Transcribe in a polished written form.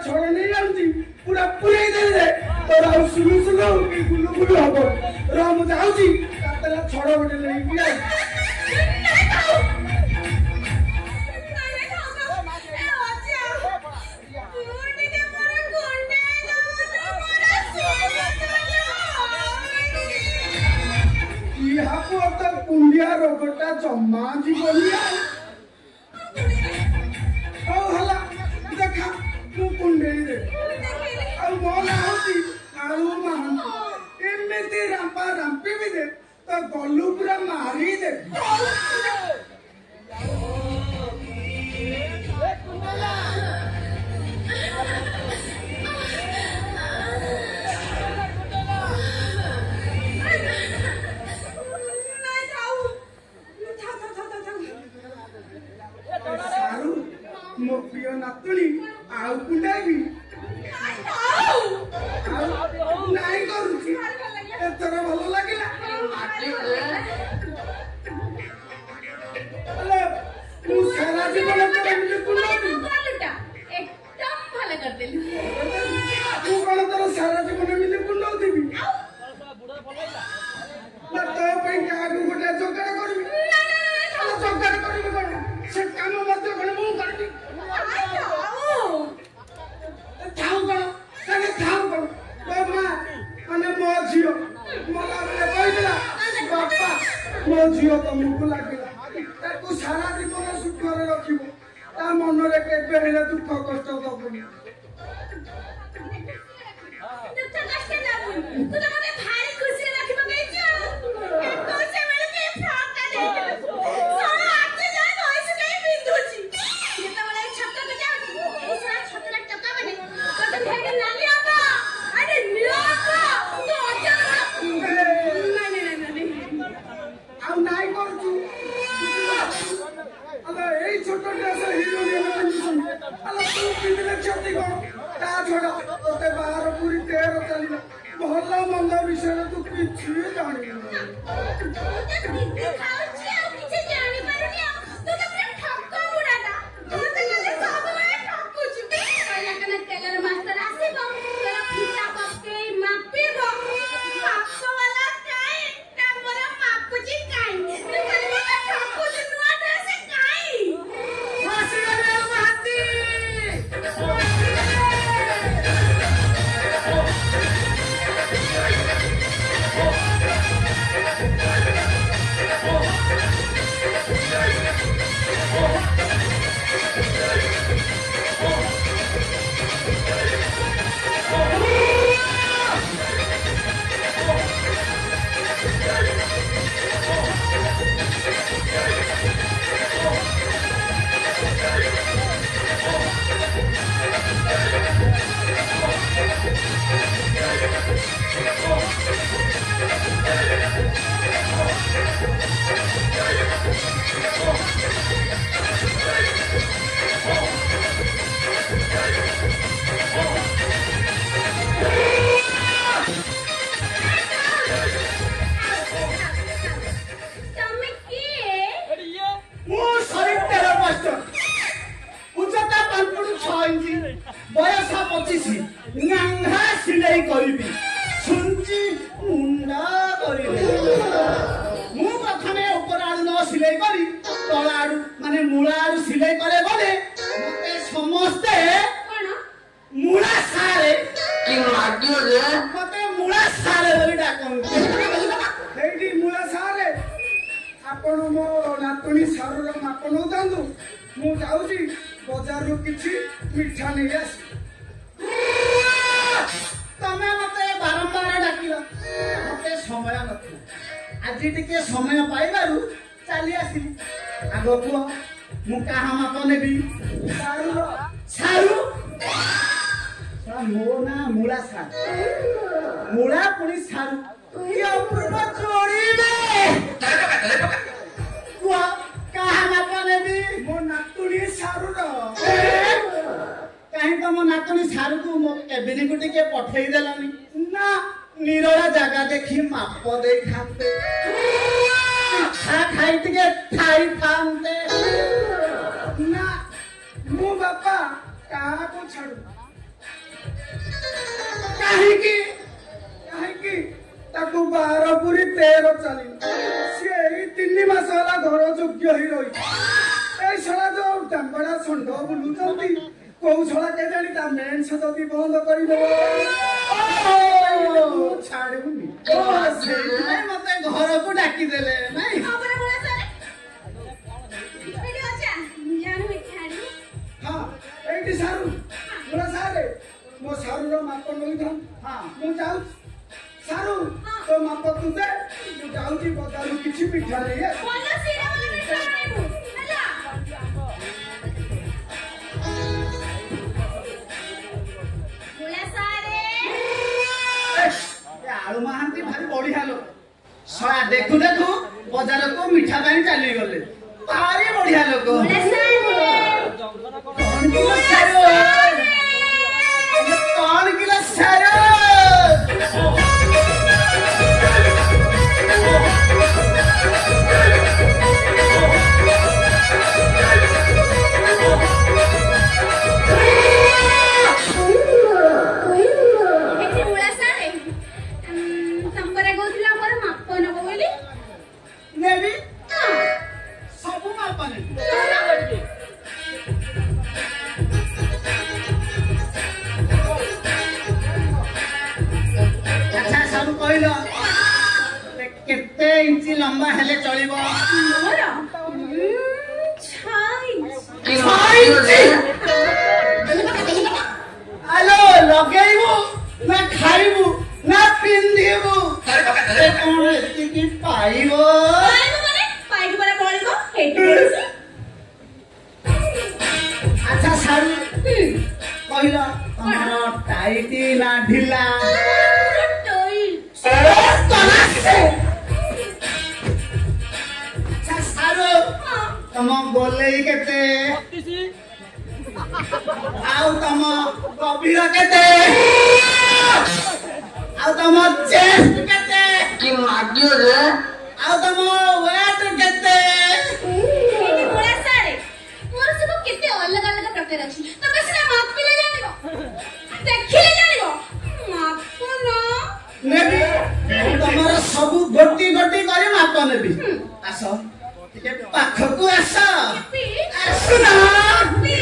छोड़ नहीं जानती पूरा पूरे दे तो राव सुनु सुनु के गुलु गुलु हबो राम जाउची तातला छोड़ बटे नहीं पिया इहा को त कुंडिया रोगटा जम्मा जीवनिया ओ हला देखा कुंडेली दे ଆଉ ମୋ ନାଁ ହଉଛି ଆଳୁ ମହାନ୍ତି ଏମିତି ରାମ୍ପା ରାମ୍ପି ବି ଦେ ତ ଗଲୁ ପୁରା ମାରି ଦେ ସାରୁ ମୋ ପ୍ରିୟ ନାତୁଣୀ ଆଉ କୁଣ୍ଡାଇବି ନାଇଁ କରୁଛି ଏଥର ଭଲ ଲାଗିଲା ମୁଁ ସାରା ଜୀବନ ତୁ କଣ ତୋର ସାରା ଜୀବନ ମିଲି କୁଣ୍ଡଉଥିବି ନା ତୋ ପାଇଁ କାହାକୁ ଗୋଟେ ଯୋଗାଡ଼ କରିବି ଯୋଗାଡ଼ କରିବି କଣ ସେ କାମ ମଧ୍ୟ କଣ ମୁଁ କରିବି ଥାଉ କଣ ତାହେଲେ ଥାଉ କଣ ତୋ ମା ମାନେ ମୋ ଝିଅ ମଲା ବେଳେ କହିଥିଲା ବାପା ମୋ ଝିଅ ତମକୁ ଲାଗିଲା ତାକୁ ସାରା ଜୀବନ ସୁଖରେ ରଖିବ ତା ମନରେ କେବେ ହେଲେ ଦୁଃଖ କଷ୍ଟ ଦବନି छोट ड्रेस क्षति कौन ता छड़ा ते बाहर पूरी तेर चलना भल मंद विषय तू किसी जानी बयस 25 नांगा सिलाई करी सुंची मुंडा करी मु प्रथमे ऊपर आलू न सिलाई करी तळ आलू माने मूला आलू सिलाई करे बोले मते समस्ते कोन मूला सारे कि लाग्यो रे मते मूला सारे बोली डाकन हेडी मूला सारे आपण मो नातुनी सारू रो माप न दांदु मु जाउची बाजार रो किछि मिठा नै आस तमे मते बारंबार डाकिला मते समय नथिला आज टिके समय पाइबारु चली आसिली आगो को मु काहा माप नेबी सारू सारू सा मो ना मूला सारू मूला पुनी सारू ये अपूर्व जोड़ी में को काहा माप नेबी मो ना टिके पठेई देलानी ना निरोला जगह देखी माप दे खाते खाई टिके खाई थांते ना मु बापा कहा को छाड़ू कहीं ताकू 12 पूरी 13 चली से 3 मास वाला घर योग्य ही रही ए छड़ा जो टंबड़ा संड बुलुचंती कौ छड़ा के जानी ता मेंस जदी बंद करी देबो छाड़ूनी से मते घर को डाकी देले नहीं खबर बोला सर वीडियो अच्छा जानू इठाड़ी हां एटी सारू बोला सारे मो सारू रो माप नई था हां मु जाऊ सारू तो माप तू दे मु जाऊ जी बदारू किछि पिठा रे बोला सीरा वाला मिठा आइबो हला बोला सारे ए आलू महांती भारी बढ़िया लो सया देखु देखु बाजार को मिठा पानी चली गले भारी बढ़िया लोक बोला सारे कौन किलो सारो कौन किलो सारो एठी बोला सारे संपरे गोथला हमर माप नबो बोली नेबी सब मापने अच्छा सब कहलो केते इंची लंबा हेले चलिबो मोर 6 आलो लगेइबो ना खाइबो ना पिंदिबो ए कोन एतिकी पाइबो माने पाइक बरा बोलिबो हेठी बोलसी अच्छा सारू कहलो तमरो टाइटी ना ढिला टोई अच्छा सारू तम बोले केते आउ तम गभीर केते आउ तम चेस्ट केते कि मागियो रे आउ तम वेट केते एठी बोला सारे मोर सब केते अलग अलग प्रकार अछि तमे सिना माप पिले जानिबो देखिले जानिबो माप न नेबी तमरो सब गोटी गोटी करी माप नेबी आस टिके पाखकू आस पी आसुना पी